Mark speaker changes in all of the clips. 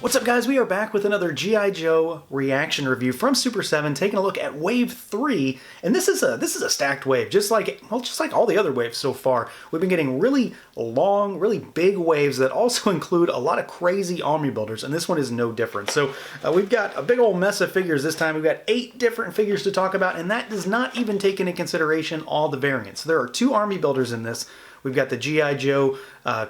Speaker 1: What's up, guys? We are back with another G.I. Joe reaction review from Super7, taking a look at Wave 3, and this is a stacked wave, just like all the other waves so far. We've been getting really long, really big waves that also include a lot of crazy army builders, and this one is no different. So we've got a big old mess of figures this time. We've got 8 different figures to talk about, and that does not even take into consideration all the variants. There are 2 army builders in this. We've got the G.I. Joe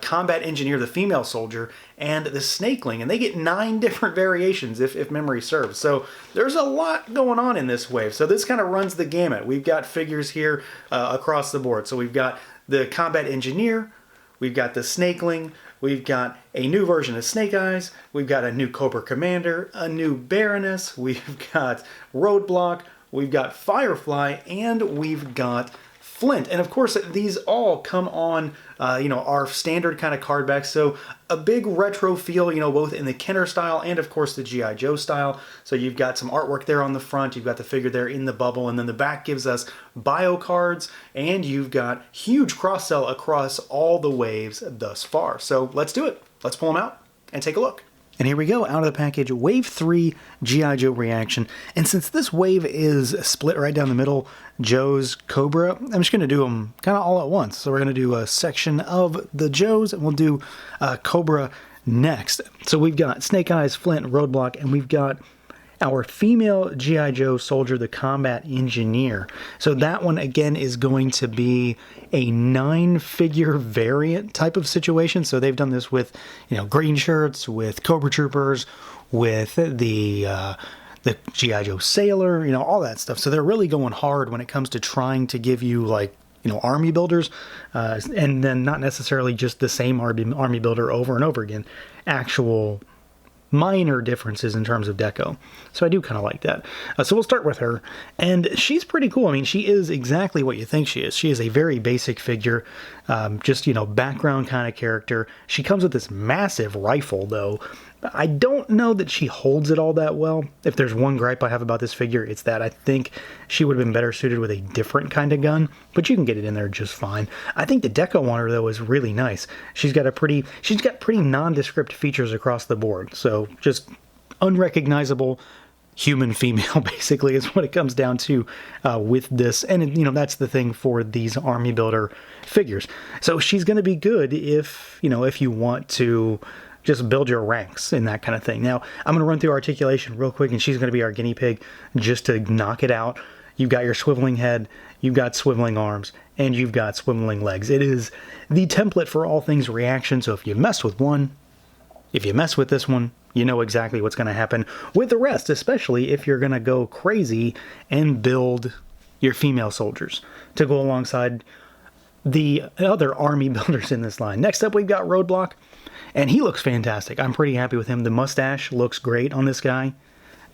Speaker 1: Combat Engineer, the female soldier, and the Snakeling, and they get 9 different variations if memory serves. So there's a lot going on in this wave. So this kind of runs the gamut. We've got figures here across the board. So we've got the Combat Engineer, we've got the Snakeling, we've got a new version of Snake Eyes, we've got a new Cobra Commander, a new Baroness, we've got ROADBLOCK, we've got FIREFLY, and we've got FLINT. And of course, these all come on, our standard kind of card backs. So a big retro feel, both in the Kenner style and of course the G.I. Joe style. So you've got some artwork there on the front, you've got the figure there in the bubble, and then the back gives us bio cards, and you've got huge cross-sell across all the waves thus far. So let's do it. Let's pull them out and take a look. And here we go, out of the package, Wave 3 G.I. Joe reaction. And since this wave is split right down the middle, Joe's, Cobra, I'm just going to do them kind of all at once. So we're going to do a section of the Joes, and we'll do Cobra next. So we've got Snake Eyes, Flint, ROADBLOCK, and we've got our female G.I. Joe soldier, the Combat Engineer. So that one, again, is going to be a 9-figure variant type of situation. So they've done this with, green shirts, with Cobra Troopers, with the G.I. Joe Sailor, all that stuff. So they're really going hard when it comes to trying to give you, army builders, and then not necessarily just the same army builder over and over again. Actual minor differences in terms of deco. So I do kind of like that. So we'll start with her, and she's pretty cool. I mean, she is exactly what you think she is. She is a very basic figure, just, background kind of character. She comes with this massive rifle, though. I don't know that she holds it all that well. If there's one gripe I have about this figure, it's that I think she would have been better suited with a different kind of gun, but you can get it in there just fine. I think the deco on her, though, is really nice. She's got pretty nondescript features across the board, so just unrecognizable human female, basically, is what it comes down to with this. And, that's the thing for these army builder figures. So she's going to be good if you want to just build your ranks and that kind of thing. Now, I'm going to run through articulation real quick, and she's going to be our guinea pig just to knock it out. You've got your swiveling head, you've got swiveling arms, and you've got swiveling legs. It is the template for all things reaction, so if you mess with one, if you mess with this one, you know exactly what's going to happen with the rest, especially if you're going to go crazy and build your female soldiers to go alongside the other army builders in this line. Next up, we've got ROADBLOCK, and he looks fantastic. I'm pretty happy with him. The mustache looks great on this guy.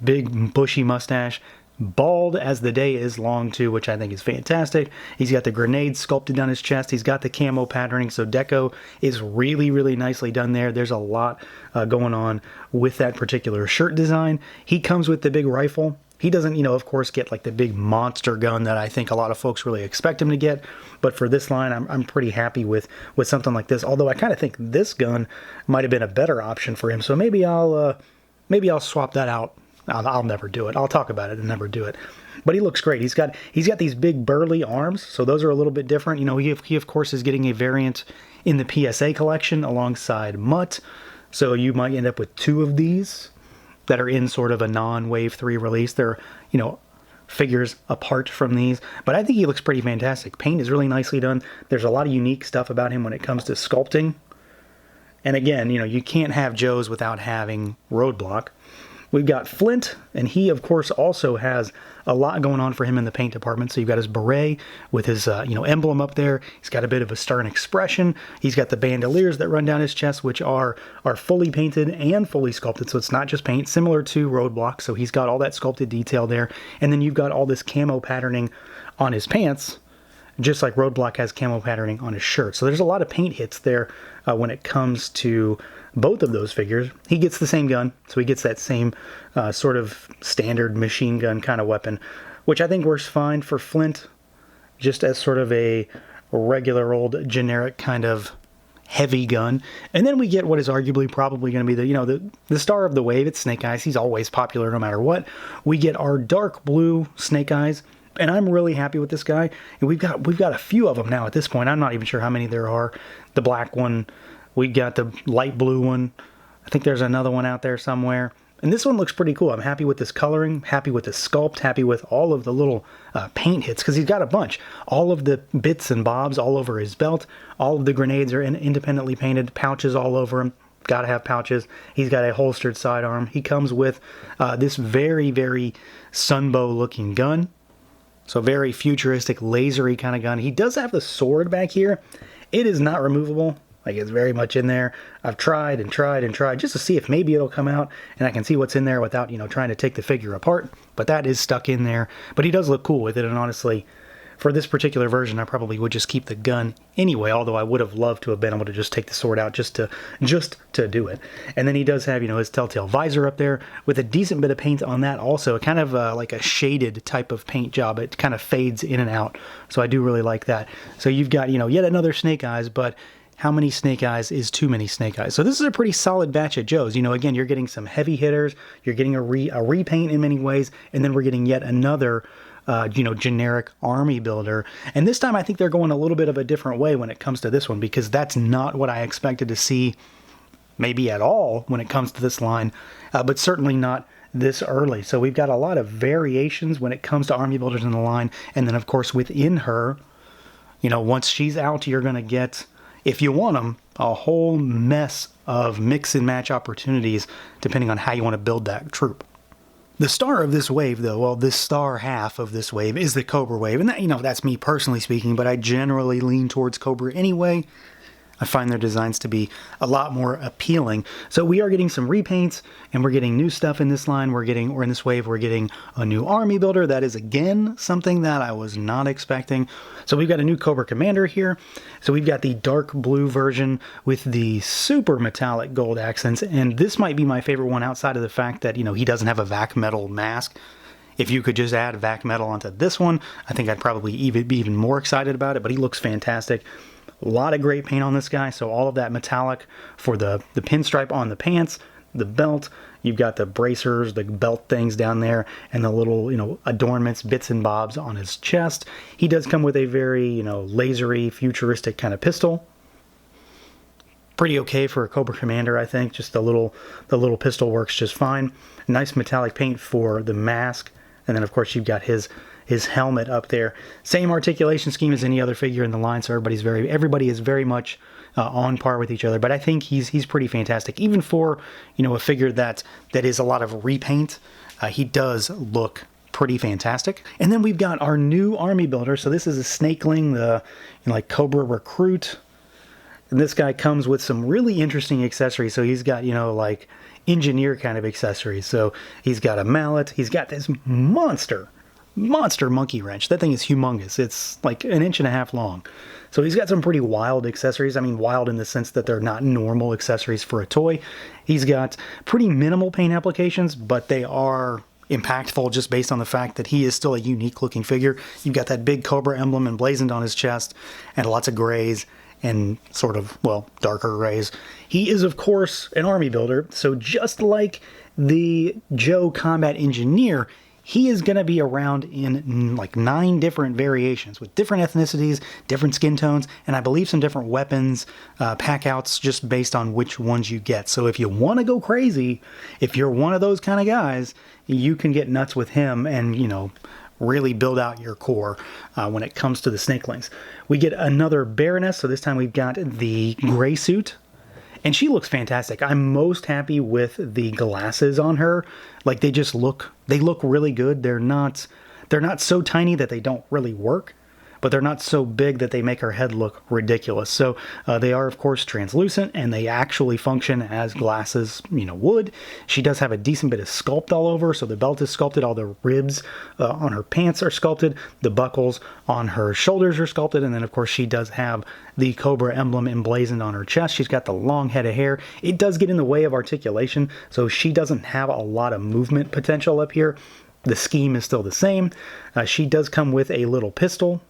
Speaker 1: Big, bushy mustache. Bald as the day is long, too, which I think is fantastic. He's got the grenade sculpted down his chest. He's got the camo patterning, so deco is really, really nicely done there. There's a lot going on with that particular shirt design. He comes with the big rifle. He doesn't, of course, get the big monster gun that I think a lot of folks really expect him to get. But for this line, I'm pretty happy with something like this. Although I kind of think this gun might have been a better option for him. So maybe I'll swap that out. I'll never do it. I'll talk about it and never do it. But he looks great. He's got these big burly arms, so those are a little bit different. He of course is getting a variant in the PSA collection alongside Mutt. So you might end up with 2 of these that are in sort of a non-Wave 3 release. They're, figures apart from these. But I think he looks pretty fantastic. Paint is really nicely done. There's a lot of unique stuff about him when it comes to sculpting. And again, you can't have Joes without having ROADBLOCK. We've got Flint, and he, of course, also has a lot going on for him in the paint department. So you've got his beret with his, emblem up there. He's got a bit of a stern expression. He's got the bandoliers that run down his chest, which are fully painted and fully sculpted. So it's not just paint, similar to ROADBLOCK. So he's got all that sculpted detail there. And then you've got all this camo patterning on his pants, just like ROADBLOCK has camo patterning on his shirt. So there's a lot of paint hits there when it comes to both of those figures. He gets the same gun, so he gets that same sort of standard machine gun kind of weapon, which I think works fine for Flint, just as sort of a regular old generic kind of heavy gun. And then we get what is arguably probably going to be the, you know, the star of the wave. It's Snake Eyes. He's always popular no matter what. We get our dark blue Snake Eyes, and I'm really happy with this guy. And we've got a few of them now at this point. I'm not even sure how many there are. The black one, we got the light blue one. I think there's another one out there somewhere. And this one looks pretty cool. I'm happy with this coloring, happy with the sculpt, happy with all of the little paint hits, because he's got a bunch. All of the bits and bobs all over his belt. All of the grenades are independently painted, pouches all over him. Gotta have pouches. He's got a holstered sidearm. He comes with this very, very Sunbow looking gun. So very futuristic, lasery kind of gun. He does have the sword back here. It is not removable. Like, it's very much in there. I've tried and tried and tried just to see if maybe it'll come out and I can see what's in there without, you know, trying to take the figure apart. But that is stuck in there. But he does look cool with it, and honestly, for this particular version, I probably would just keep the gun anyway, although I would have loved to have been able to just take the sword out just to do it. And then he does have, you know, his telltale visor up there with a decent bit of paint on that also. Kind of like a shaded type of paint job. It kind of fades in and out. So I do really like that. So you've got, you know, yet another Snake Eyes, but how many Snake Eyes is too many Snake Eyes? So this is a pretty solid batch of Joes. You know, again, you're getting some heavy hitters, you're getting a repaint in many ways, and then we're getting yet another, you know, generic army builder. And this time I think they're going a little bit of a different way when it comes to this one, because that's not what I expected to see maybe at all when it comes to this line, but certainly not this early. So we've got a lot of variations when it comes to army builders in the line. And then, of course, within her, you know, once she's out, you're going to get, if you want them, a whole mess of mix and match opportunities depending on how you want to build that troop. The star of this wave, though, well, this star half of this wave is the Cobra wave. And that, you know, that's me personally speaking, but I generally lean towards Cobra anyway. I find their designs to be a lot more appealing. So we are getting some repaints, and we're getting new stuff in this line. Or in this wave, we're getting a new army builder. That is, again, something that I was not expecting. So we've got a new Cobra Commander here. So we've got the dark blue version with the super metallic gold accents. And this might be my favorite one outside of the fact that, you know, he doesn't have a vac metal mask. If you could just add vac metal onto this one, I think I'd probably be even more excited about it. But he looks fantastic. A lot of great paint on this guy, so all of that metallic for the pinstripe on the pants, the belt, you've got the bracers, the belt things down there, and the little, you know, adornments, bits and bobs on his chest. He does come with a very, you know, lasery, futuristic kind of pistol. Pretty okay for a Cobra Commander, I think. Just the little pistol works just fine. Nice metallic paint for the mask, and then of course you've got his helmet up there. Same articulation scheme as any other figure in the line, so everybody is very much on par with each other. But I think he's pretty fantastic, even for, you know, a figure that is a lot of repaint. He does look pretty fantastic. And then we've got our new army builder. So this is a Snakeling, the, you know, like Cobra Recruit. And this guy comes with some really interesting accessories. So he's got, you know, like engineer kind of accessories. So he's got a mallet. He's got this monster monkey wrench. That thing is humongous. It's like 1.5 inches long. So he's got some pretty wild accessories. I mean, wild in the sense that they're not normal accessories for a toy. He's got pretty minimal paint applications, but they are impactful just based on the fact that he is still a unique looking figure. You've got that big Cobra emblem emblazoned on his chest, and lots of grays and sort of, well, darker grays. He is, of course, an army builder. So just like the Joe Combat Engineer, he is going to be around in like 9 different variations with different ethnicities, different skin tones, and I believe some different weapons, pack-outs, just based on which ones you get. So if you want to go crazy, if you're one of those kind of guys, you can get nuts with him and, you know, really build out your core when it comes to the Snakelings. We get another Baroness, so this time we've got the gray suit. And she looks fantastic. I'm most happy with the glasses on her. Like, they look really good. They're not so tiny that they don't really work, but they're not so big that they make her head look ridiculous. So they are, of course, translucent, and they actually function as glasses, you know, would. She does have a decent bit of sculpt all over, so the belt is sculpted, all the ribs on her pants are sculpted, the buckles on her shoulders are sculpted, and then, of course, she does have the Cobra emblem emblazoned on her chest. She's got the long head of hair. It does get in the way of articulation, so she doesn't have a lot of movement potential up here. The scheme is still the same. She does come with a little pistol.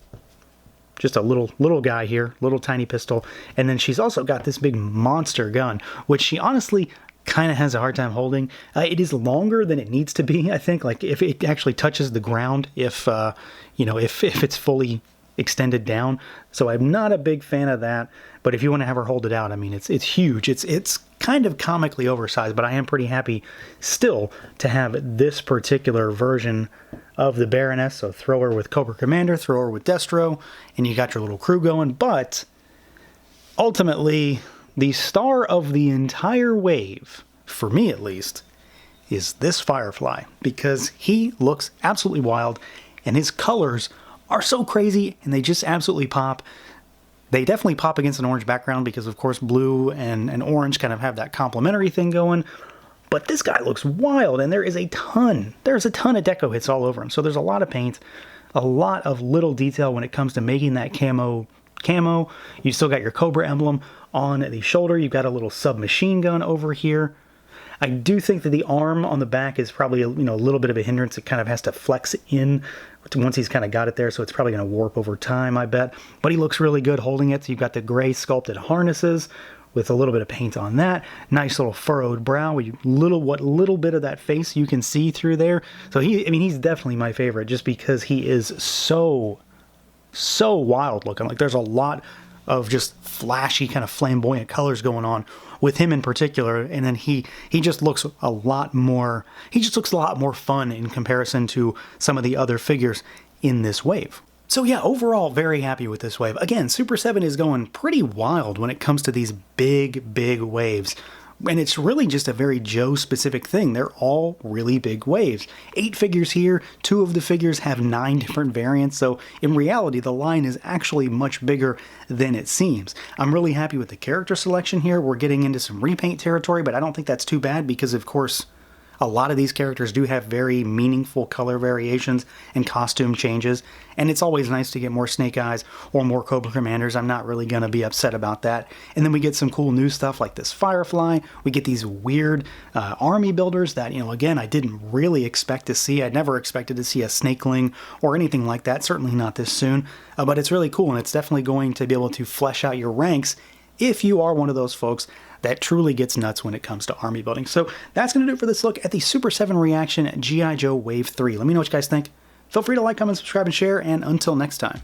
Speaker 1: just a little guy here, little tiny pistol. And then she's also got this big monster gun, which she honestly kind of has a hard time holding. It is longer than it needs to be, I think. Like if it actually touches the ground, if if it's fully extended down. So I'm not a big fan of that. But if you want to have her hold it out, I mean, it's huge. It's kind of comically oversized, but I am pretty happy still to have this particular version of the Baroness. So throw her with Cobra Commander, throw her with Destro, and you got your little crew going. But ultimately, the star of the entire wave, for me at least, is this Firefly, because he looks absolutely wild, and his colors are so crazy, and they just absolutely pop. They definitely pop against an orange background because, of course, blue and orange kind of have that complementary thing going. But this guy looks wild, and there's a ton of deco hits all over him. So there's a lot of paint, a lot of little detail when it comes to making that camo. You still got your Cobra emblem on the shoulder. You've got a little submachine gun over here. I do think that the arm on the back is probably a little bit of a hindrance. It kind of has to flex in once he's kind of got it there, so it's probably going to warp over time, I bet. But he looks really good holding it. So you've got the gray sculpted harnesses with a little bit of paint on that. Nice little furrowed brow. What little bit of that face you can see through there. So he's definitely my favorite just because he is so wild looking. Like there's a lot of just flashy kind of flamboyant colors going on with him in particular, and then he just looks a lot more fun in comparison to some of the other figures in this wave. So yeah, overall very happy with this wave. Again, Super 7 is going pretty wild when it comes to these big waves. And it's really just a very Joe specific thing. They're all really big waves. 8 figures here, 2 of the figures have 9 different variants, so in reality the line is actually much bigger than it seems. I'm really happy with the character selection here. We're getting into some repaint territory, but I don't think that's too bad because of course a lot of these characters do have very meaningful color variations and costume changes, and it's always nice to get more Snake Eyes or more Cobra Commanders. I'm not really going to be upset about that. And then we get some cool new stuff like this Firefly. We get these weird army builders that, again, I didn't really expect to see. I never expected to see a Snakeling or anything like that, certainly not this soon. But it's really cool, and it's definitely going to be able to flesh out your ranks if you are one of those folks that truly gets nuts when it comes to army building. So that's going to do it for this look at the Super 7 Reaction G.I. Joe Wave 3. Let me know what you guys think. Feel free to like, comment, subscribe, and share, and until next time.